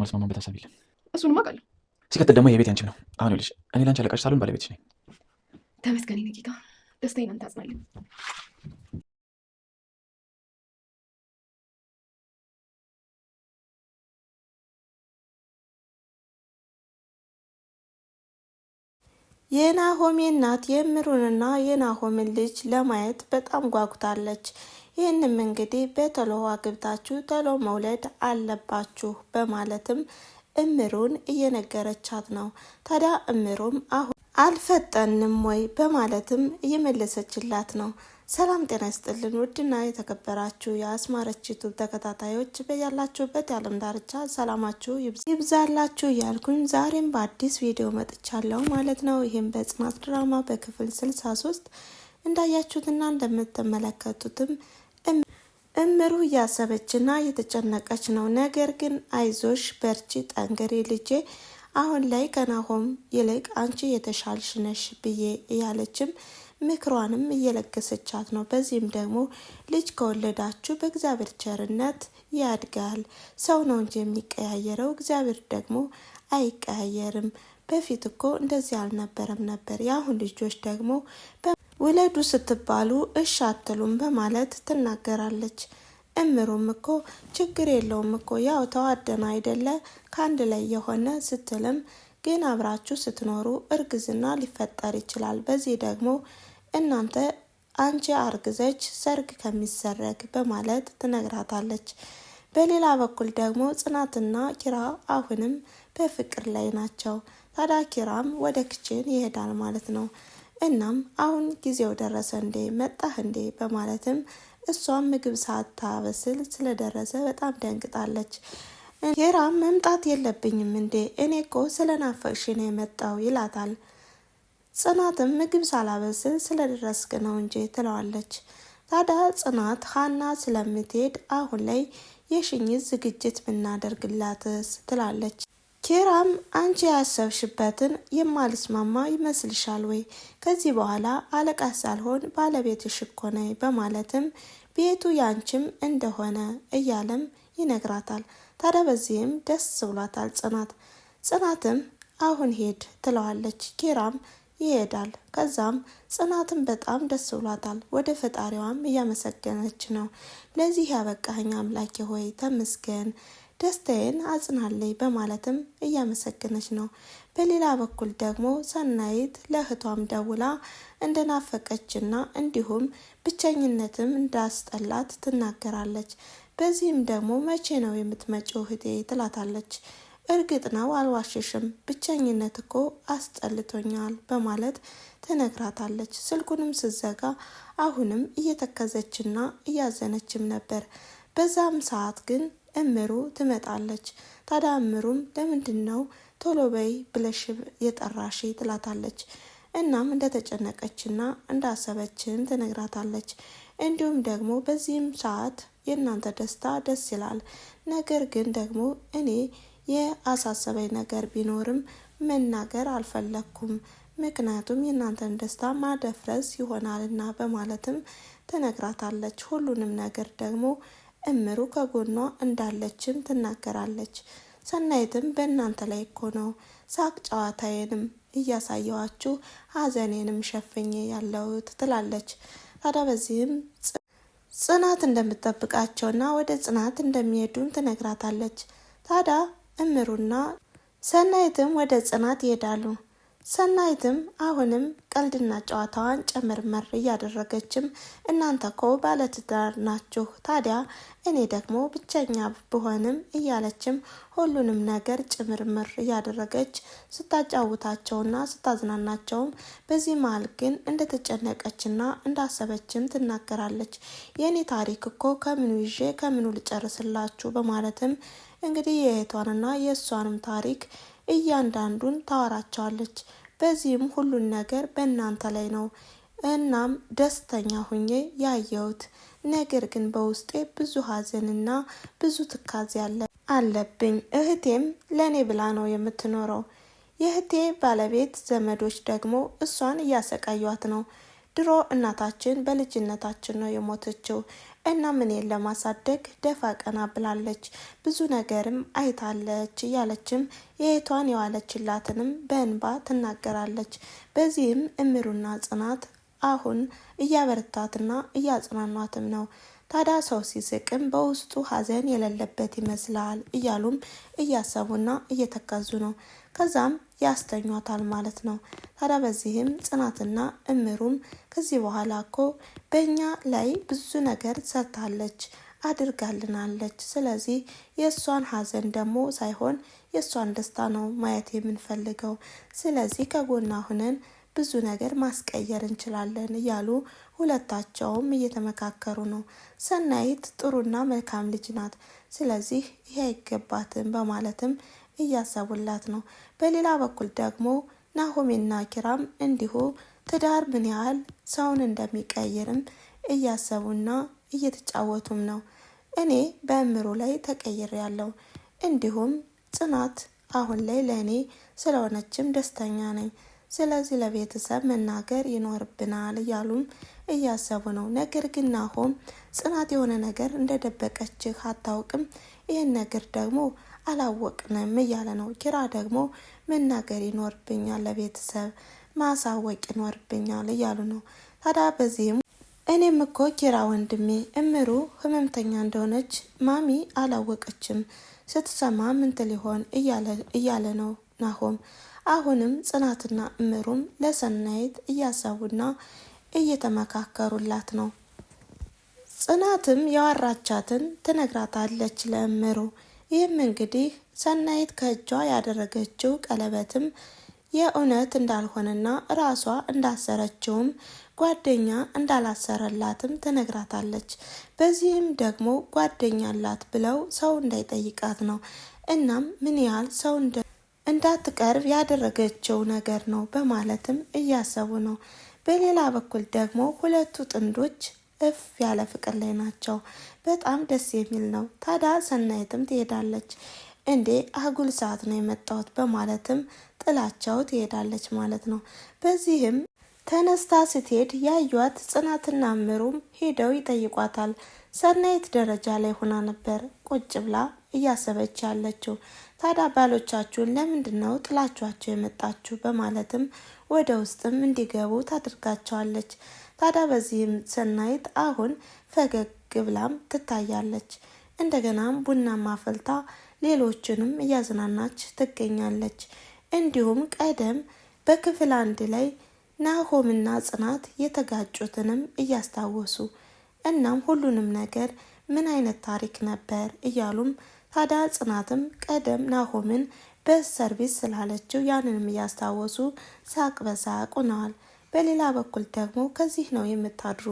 ማስማማበት ሀሳብ የለም። እሱንም አውቃለሁ። ሲቀጥል ደግሞ የቤት ያንቺ ነው። አሁን ይኸውልሽ እኔ ላንቺ አለቃሽ ሳልሆን ባለቤትሽ ነኝ። ተመስገን የኔ ጌታ፣ ደስታዬን አንተ አጽናልኝ። የናሆሜ እናት የእምሩንና የናሆምን ልጅ ለማየት በጣም ጓጉታለች። ይህንም እንግዲህ በቶሎ አግብታችሁ ቶሎ መውለድ አለባችሁ በማለትም እምሩን እየነገረቻት ነው። ታዲያ እምሩም አሁን አልፈጠንም ወይ በማለትም እየመለሰችላት ነው። ሰላም ጤና ይስጥልን ውድና የተከበራችሁ የአስማረች ዩቱብ ተከታታዮች በያላችሁበት የዓለም ዳርቻ ሰላማችሁ ይብዛላችሁ እያልኩኝ ዛሬም በአዲስ ቪዲዮ መጥቻለሁ ማለት ነው። ይህም በጽናት ድራማ በክፍል 63 እንዳያችሁትና እንደምትመለከቱትም እምሩ እያሰበችና እየተጨነቀች ነው። ነገር ግን አይዞሽ በርቺ ጠንክሪ ልጄ፣ አሁን ላይ ከናሆም ይልቅ አንቺ የተሻልሽ ነሽ ብዬ እያለችም ምክሯንም እየለገሰቻት ነው። በዚህም ደግሞ ልጅ ከወለዳችሁ በእግዚአብሔር ቸርነት ያድጋል። ሰው ነው እንጂ የሚቀያየረው እግዚአብሔር ደግሞ አይቀያየርም። በፊት እኮ እንደዚህ አልነበረም ነበር። የአሁን ልጆች ደግሞ ውለዱ ስትባሉ እሺ አትሉም በማለት ትናገራለች። እምሩም እኮ ችግር የለውም እኮ ያው ተዋደና አይደለ ከአንድ ላይ የሆነ ስትልም ግን አብራችሁ ስትኖሩ እርግዝና ሊፈጠር ይችላል። በዚህ ደግሞ እናንተ አንቺ አርግዘች ሰርግ ከሚሰረግ በማለት ትነግራታለች። በሌላ በኩል ደግሞ ጽናትና ኪራ አሁንም በፍቅር ላይ ናቸው። ታዲያ ኪራም ወደ ክችን ይሄዳል ማለት ነው። እናም አሁን ጊዜው ደረሰ እንዴ መጣህ እንዴ በማለትም እሷም ምግብ ሳታበስል ስለደረሰ በጣም ደንግጣለች። ኪራም መምጣት የለብኝም እንዴ እኔ እኮ ስለናፈቅሽ ነው የመጣው ይላታል። ጽናትም ምግብ ሳላበስል ስለደረስክ ነው እንጂ ትለዋለች። ታዲያ ጽናት ሀና ስለምትሄድ አሁን ላይ የሽኝት ዝግጅት ብናደርግላትስ ትላለች። ኪራም አንቺ ያሰብሽበትን የማልስማማ ይመስልሻል ወይ? ከዚህ በኋላ አለቃ ሳልሆን ባለቤትሽ እኮ ነኝ በማለትም ቤቱ ያንቺም እንደሆነ እያለም ይነግራታል። ታዲያ በዚህም ደስ ብሏታል ጽናትም አሁን ሄድ ትለዋለች። ኪራም ይሄዳል። ከዛም ጽናትም በጣም ደስ ብሏታል። ወደ ፈጣሪዋም እያመሰገነች ነው። ለዚህ ያበቃኸኝ አምላኬ ሆይ ተመስገን፣ ደስታዬን አጽናለኝ በማለትም እያመሰገነች ነው። በሌላ በኩል ደግሞ ሰናይት ለእህቷም ደውላ እንደናፈቀችና እንዲሁም ብቸኝነትም እንዳስጠላት ትናገራለች። በዚህም ደግሞ መቼ ነው የምትመጪው እህቴ ትላታለች። እርግጥ ነው አልዋሽሽም፣ ብቸኝነት እኮ አስጠልቶኛል በማለት ትነግራታለች። ስልኩንም ስትዘጋ አሁንም እየተከዘችና እያዘነችም ነበር። በዛም ሰዓት ግን እምሩ ትመጣለች። ታዲያ እምሩም ለምንድን ነው ቶሎ በይ ብለሽ የጠራሽ ትላታለች። እናም እንደተጨነቀችና እንዳሰበችን ትነግራታለች። እንዲሁም ደግሞ በዚህም ሰዓት የእናንተ ደስታ ደስ ይላል፣ ነገር ግን ደግሞ እኔ የአሳሰበኝ ነገር ቢኖርም መናገር አልፈለኩም፣ ምክንያቱም የእናንተን ደስታ ማደፍረስ ይሆናልና በማለትም ትነግራታለች። ሁሉንም ነገር ደግሞ እምሩ ከጎኗ እንዳለችም ትናገራለች። ሰናይትም በእናንተ ላይ እኮ ነው ሳቅ ጨዋታዬንም እያሳየዋችሁ ሀዘኔንም ሸፍኜ ያለሁት ትላለች። ታዲያ በዚህም ጽናት እንደምትጠብቃቸውና ወደ ጽናት እንደሚሄዱም ትነግራታለች። ታዲያ እምሩና ሰናይትም ወደ ጽናት ይሄዳሉ። ሰናይትም አሁንም ቀልድና ጨዋታዋን ጨምርመር እያደረገችም እናንተ እኮ ባለትዳር ናችሁ፣ ታዲያ እኔ ደግሞ ብቸኛ ብሆንም እያለችም ሁሉንም ነገር ጭምርምር እያደረገች ስታጫውታቸውና ስታዝናናቸውም በዚህ መሀል ግን እንደተጨነቀችና እንዳሰበችም ትናገራለች። የእኔ ታሪክ እኮ ከምኑ ይዤ ከምኑ ልጨርስላችሁ በማለትም እንግዲህ የእህቷንና የእሷንም ታሪክ እያንዳንዱን ታወራቸዋለች። በዚህም ሁሉን ነገር በእናንተ ላይ ነው እናም ደስተኛ ሁኜ ያየሁት፣ ነገር ግን በውስጤ ብዙ ሀዘንና ብዙ ትካዜ አለብኝ። እህቴም ለእኔ ብላ ነው የምትኖረው። የእህቴ ባለቤት ዘመዶች ደግሞ እሷን እያሰቃዩት ነው። ድሮ እናታችን በልጅነታችን ነው የሞተችው እና እኔን ለማሳደግ ደፋ ቀና ብላለች፣ ብዙ ነገርም አይታለች እያለችም የእህቷን የዋለችላትንም በእንባ ትናገራለች። በዚህም እምሩና ጽናት አሁን እያበረታትና እያጽናኗትም ነው። ታዲያ ሰው ሲስቅም በውስጡ ሀዘን የሌለበት ይመስላል እያሉም እያሰቡና እየተከዙ ነው። ከዛም ያስተኟታል ማለት ነው። ታዲያ በዚህም ጽናትና እምሩም ከዚህ በኋላ እኮ በእኛ ላይ ብዙ ነገር ሰርታለች አድርጋልናለች። ስለዚህ የእሷን ሀዘን ደግሞ ሳይሆን የእሷን ደስታ ነው ማየት የምንፈልገው። ስለዚህ ከጎና ሁነን ብዙ ነገር ማስቀየር እንችላለን እያሉ ሁለታቸውም እየተመካከሩ ነው። ሰናይት ጥሩና መልካም ልጅ ናት፣ ስለዚህ ይሄ አይገባትም በማለትም እያሰቡላት ነው። በሌላ በኩል ደግሞ ናሆሜና ኪራም እንዲሁ ትዳር ምን ያህል ሰውን እንደሚቀይርም እያሰቡና እየተጫወቱም ነው። እኔ በእምሩ ላይ ተቀይሬያለሁ፣ እንዲሁም ጽናት አሁን ላይ ለእኔ ስለሆነችም ደስተኛ ነኝ። ስለዚህ ለቤተሰብ መናገር ይኖርብናል እያሉም እያሰቡ ነው። ነገር ግን ናሆም ጽናት የሆነ ነገር እንደደበቀችህ አታውቅም፣ ይህን ነገር ደግሞ አላወቅንም እያለ ነው። ኪራ ደግሞ መናገር ይኖርብኛል፣ ለቤተሰብ ማሳወቅ ይኖርብኛል እያሉ ነው። ታዲያ በዚህም እኔም እኮ ኪራ ወንድሜ እምሩ ህመምተኛ እንደሆነች ማሚ አላወቀችም፣ ስትሰማ ምን ትል ይሆን እያለ ነው ናሆም። አሁንም ጽናትና እምሩም ለሰናይት እያሰቡና እየተመካከሩላት ነው። ጽናትም ያወራቻትን ትነግራታለች ለእምሩ። ይህም እንግዲህ ሰናይት ከእጇ ያደረገችው ቀለበትም የእውነት እንዳልሆነና ራሷ እንዳሰረችውም ጓደኛ እንዳላሰረላትም ትነግራታለች። በዚህም ደግሞ ጓደኛ አላት ብለው ሰው እንዳይጠይቃት ነው። እናም ምን ያህል ሰው እንዳትቀርብ ያደረገችው ነገር ነው በማለትም እያሰቡ ነው። በሌላ በኩል ደግሞ ሁለቱ ጥንዶች እፍ ያለ ፍቅር ላይ ናቸው። በጣም ደስ የሚል ነው። ታዲያ ሰናይትም ትሄዳለች። እንዴ አጉል ሰዓት ነው የመጣሁት በማለትም ጥላቸው ትሄዳለች ማለት ነው። በዚህም ተነስታ ስትሄድ ያዩት ጽናትና እምሩም ሄደው ይጠይቋታል። ሰናይት ደረጃ ላይ ሆና ነበር ቁጭ ብላ እያሰበች ያለችው። ታዲያ ባሎቻችሁን ለምንድን ነው ጥላችኋቸው የመጣችሁ በማለትም ወደ ውስጥም እንዲገቡ ታደርጋቸዋለች። ታዲያ በዚህም ሰናይት አሁን ፈገግ ብላም ትታያለች። እንደገናም ቡናማ ፈልታ ሌሎችንም እያዝናናች ትገኛለች። እንዲሁም ቀደም በክፍል 1 ላይ ናሆምና ጽናት የተጋጩትንም እያስታወሱ እናም ሁሉንም ነገር ምን አይነት ታሪክ ነበር እያሉም ታዲያ ጽናትም ቀደም ናሆምን በሰርቪስ ስላለችው ያንንም እያስታወሱ ሳቅ በሳቅ ሆነዋል። በሌላ በኩል ደግሞ ከዚህ ነው የምታድሩ፣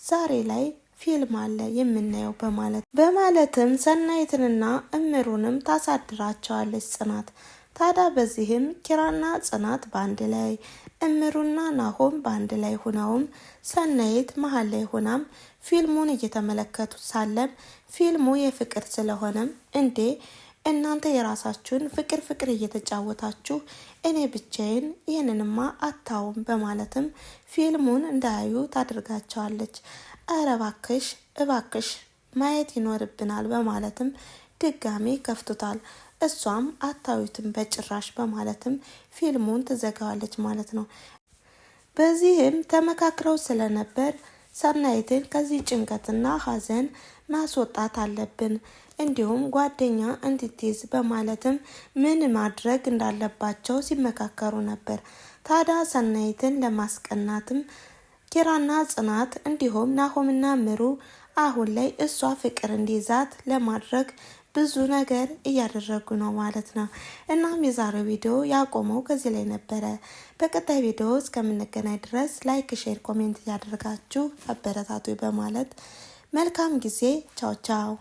ዛሬ ላይ ፊልም አለ የምናየው በማለትም ሰናይትንና እምሩንም ታሳድራቸዋለች ጽናት። ታዲያ በዚህም ኪራና ጽናት በአንድ ላይ እምሩና ናሆም በአንድ ላይ ሆነውም ሰናይት መሀል ላይ ሆናም ፊልሙን እየተመለከቱ ሳለም ፊልሙ የፍቅር ስለሆነም እንዴ እናንተ የራሳችሁን ፍቅር እየተጫወታችሁ እኔ ብቻዬን ይህንንማ አታውም በማለትም ፊልሙን እንዳያዩ ታደርጋቸዋለች። አረ እባክሽ ማየት ይኖርብናል በማለትም ድጋሚ ከፍቱታል። እሷም አታዩትም በጭራሽ በማለትም ፊልሙን ትዘጋዋለች ማለት ነው። በዚህም ተመካክረው ስለነበር ሰናይትን ከዚህ ጭንቀትና ሀዘን ማስወጣት አለብን፣ እንዲሁም ጓደኛ እንድትይዝ በማለትም ምን ማድረግ እንዳለባቸው ሲመካከሩ ነበር። ታዲያ ሰናይትን ለማስቀናትም ኪራና ጽናት እንዲሁም ናሆምና ምሩ አሁን ላይ እሷ ፍቅር እንዲይዛት ለማድረግ ብዙ ነገር እያደረጉ ነው ማለት ነው። እናም የዛሬው ቪዲዮ ያቆመው ከዚህ ላይ ነበረ። በቀጣይ ቪዲዮ እስከምንገናኝ ድረስ ላይክ፣ ሼር፣ ኮሜንት እያደረጋችሁ አበረታቱ በማለት መልካም ጊዜ። ቻው ቻው።